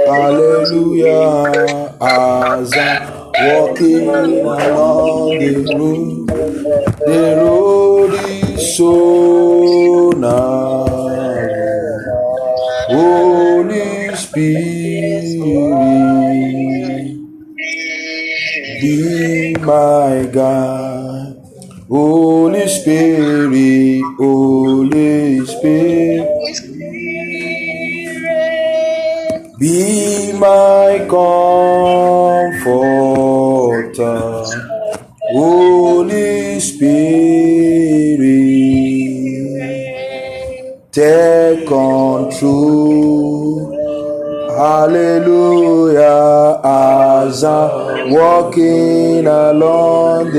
Hallelujah, as I'm walking along the road is so narrow. Holy Spirit, be my guide. Holy Spirit, Holy Spirit, be my comforter. Holy Spirit, take control. Hallelujah, as I'm walking along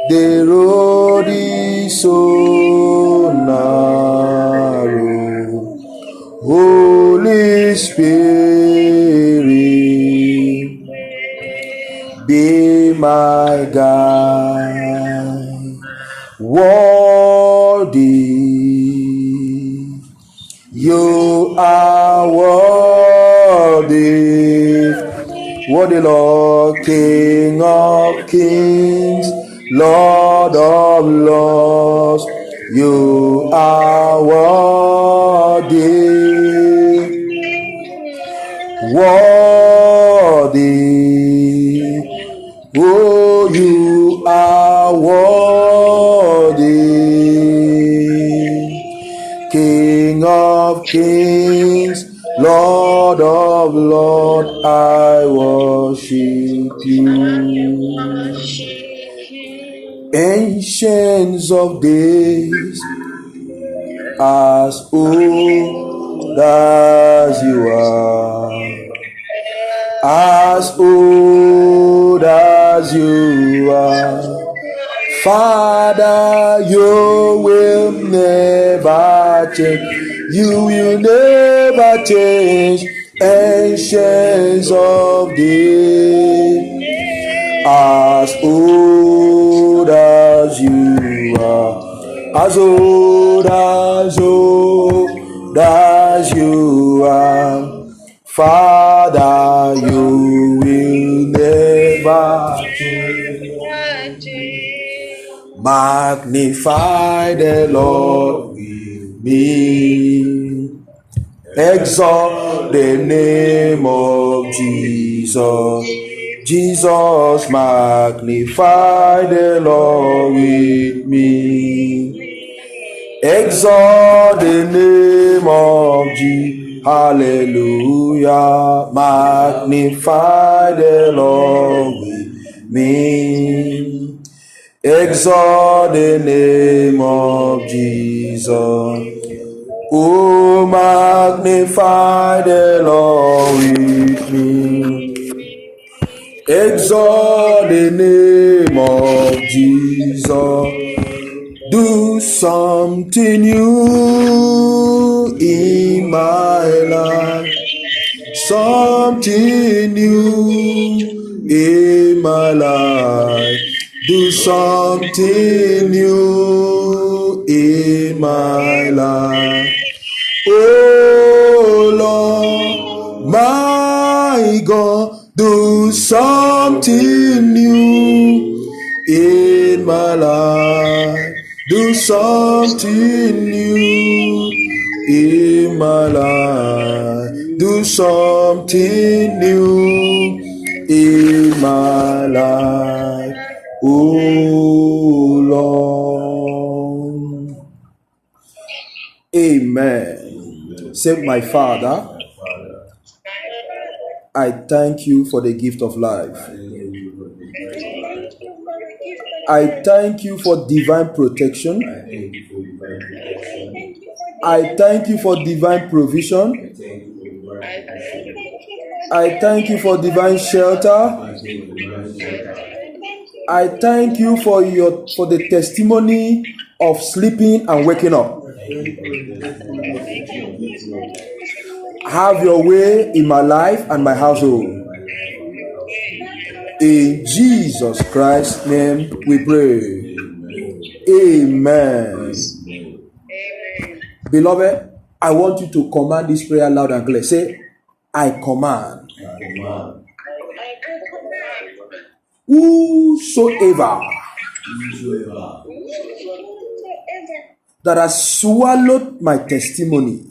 the road is so narrow. Holy Spirit, be my guide. Worthy, you are worthy. Worthy, Lord, King of kings, Lord of lords. You are worthy. Worthy, oh, you are worthy. King of kings, Lord of lords, I worship you. Ancients of days, as old as you are, as old as you are, Father, you will never change. You will never change. Ancients of days, as old as you are, as old as you are, Father, you will never change. Magnify the Lord with me. Exalt the name of Jesus. Jesus, magnify the Lord with me. Exalt the name of Jesus. Hallelujah. Magnify the Lord with me. Exalt the name of Jesus. Oh, magnify the Lord with me. Exalt the name of Jesus. Do something new in my life. Something new in my life. Do something new in my life. Oh Lord, my God, do something new in my life. Do something new in my life. Do something new in my life. Oh Lord. Amen. Say, my Father, I thank you for the gift of life. I thank you for divine protection. I thank you for divine provision. I thank you for divine shelter. I thank you for the testimony of sleeping and waking up. Have your way in my life and my household. In Jesus Christ's name we pray. Amen. Beloved, I want you to command this prayer loud and clear. Say, I command. Whosoever that has swallowed my testimony,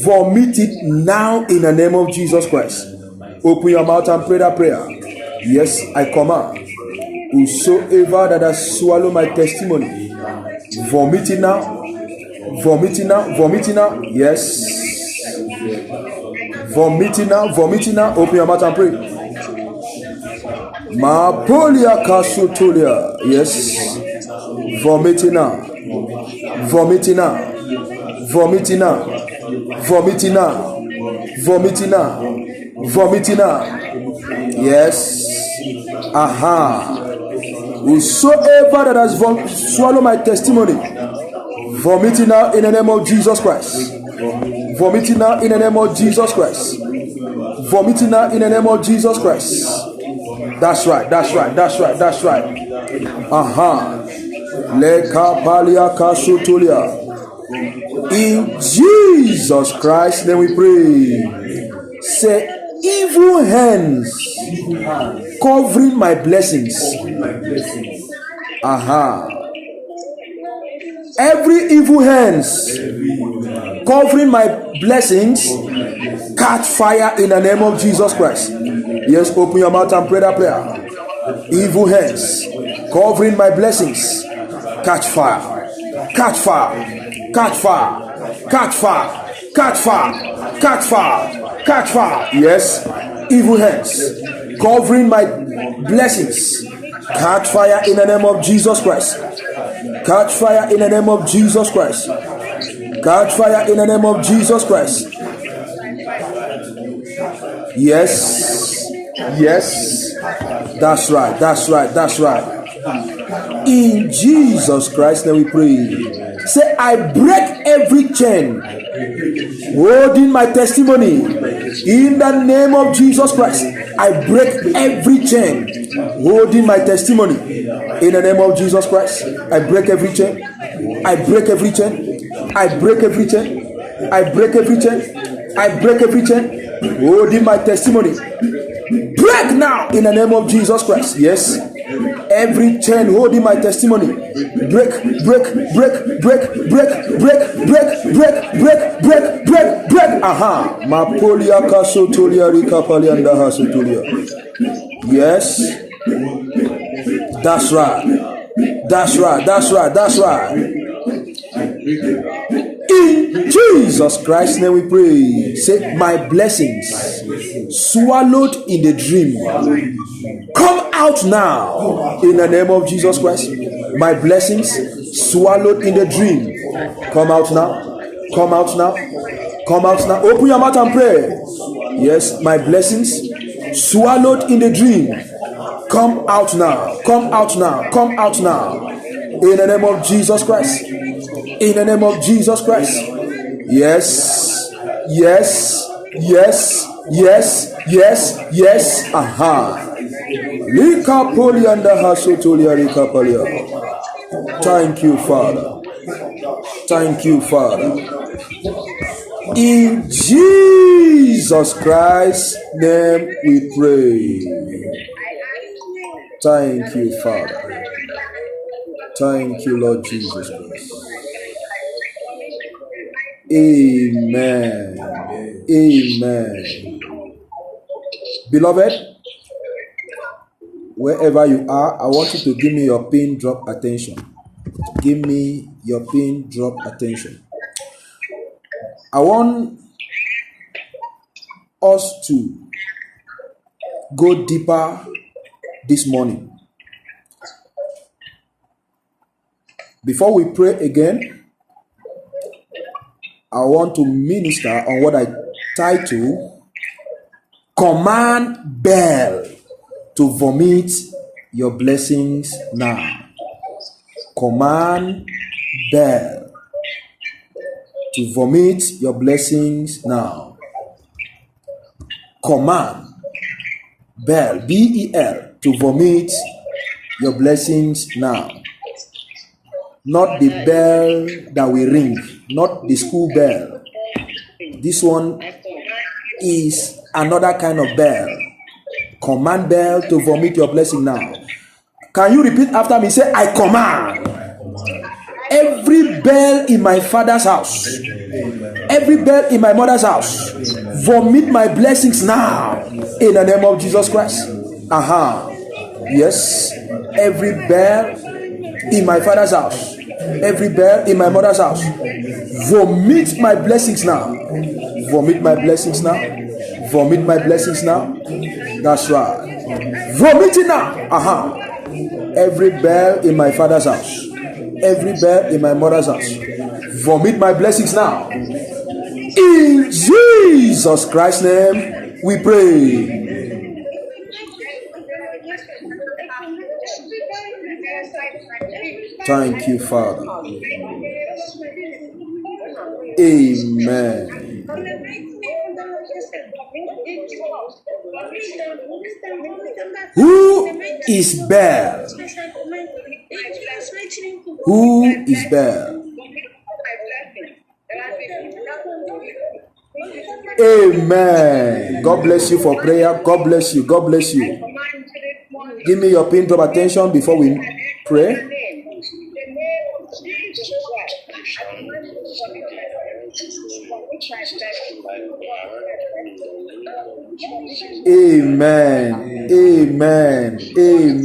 vomit it now in the name of Jesus Christ. Open your mouth and pray that prayer. Yes, I command. Whosoever that has swallowed my testimony, vomit it now. Vomit it now. Vomit it now. Yes. Vomit it now. Vomit it now. Open your mouth and pray. Mapolia kasutulia. Yes. Vomit it now. Vomit it now. Vomit it now. Vomit it now. Vomit it now. Vomit it now. Yes. Aha. Whosoever that has swallowed my testimony, vomit it now in the name of Jesus Christ. Vomit it now in the name of Jesus Christ. Vomit it now in the name of Jesus Christ. That's right. That's right. That's right. That's right. Aha. Leka palia kasutulia. In Jesus Christ, then we pray. Say, evil hands covering my blessings. Aha. Every evil hands covering my blessings, catch fire in the name of Jesus Christ. Yes, open your mouth and pray that prayer. Evil hands covering my blessings, catch fire. Catch fire. Catch fire. Catch fire. Catch fire. Catch fire. Catch fire. Yes. Evil hands covering my blessings. Catch fire in the name of Jesus Christ. Catch fire in the name of Jesus Christ. Catch fire in the name of Jesus Christ. Yes. Yes. That's right. That's right. That's right. In Jesus Christ, then we pray. Say, I break every chain holding my testimony. In the name of Jesus Christ, I break every chain holding my testimony. In the name of Jesus Christ, I break every chain. I break every chain. I break every chain. I break every chain. I break every chain holding my testimony. Break now in the name of Jesus Christ. Yes. Every chain holding my testimony, break, break, break, break, break, break, break, break, break, break, break, break. Aha. Mapolia kasotolia rikapalianda hasotolia. Yes. That's right. That's right. That's right. That's right. In Jesus Christ's name we pray. Say, my blessings swallowed in the dream, come out now in the name of Jesus Christ. My blessings swallowed in the dream, come out now. Come out now. Come out now. Open your mouth and pray. Yes, my blessings swallowed in the dream, come out now. Come out now. Come out now. In the name of Jesus Christ. In the name of Jesus Christ. Yes. Yes. Yes. Yes. Yes. Yes. Aha. Thank you, Father. Thank you, Father. In Jesus Christ's name we pray. Thank you, Father. Thank you, Lord Jesus Christ. Amen. Amen. Beloved, wherever you are, I want you to give me your pin drop attention. Give me your pin drop attention. I want us to go deeper this morning. Before we pray again, I want to minister on what I title Command Bell to vomit your blessings now. Command Bell to vomit your blessings now. Command Bell, B-E-L, to vomit your blessings now. not the bell that we ring, not the school bell. This one is another kind of bell. Command bell to vomit your blessing now. Can you repeat after me? Say, I command every bell in my father's house, every bell in my mother's house, vomit my blessings now in the name of Jesus Christ. Yes, every bell in my father's house, every bell in my mother's house, vomit my blessings now. Vomit my blessings now. Vomit my blessings now. That's right. Vomit it now. Every bell in my father's house, every bell in my mother's house, vomit my blessings now. In Jesus Christ's name, we pray. Thank you, Father. Amen. Who is Bel? Who is Bel? Amen. God bless you for prayer. God bless you. God bless you. Give me your pin drop attention before we pray. Amen. Amen. Amen.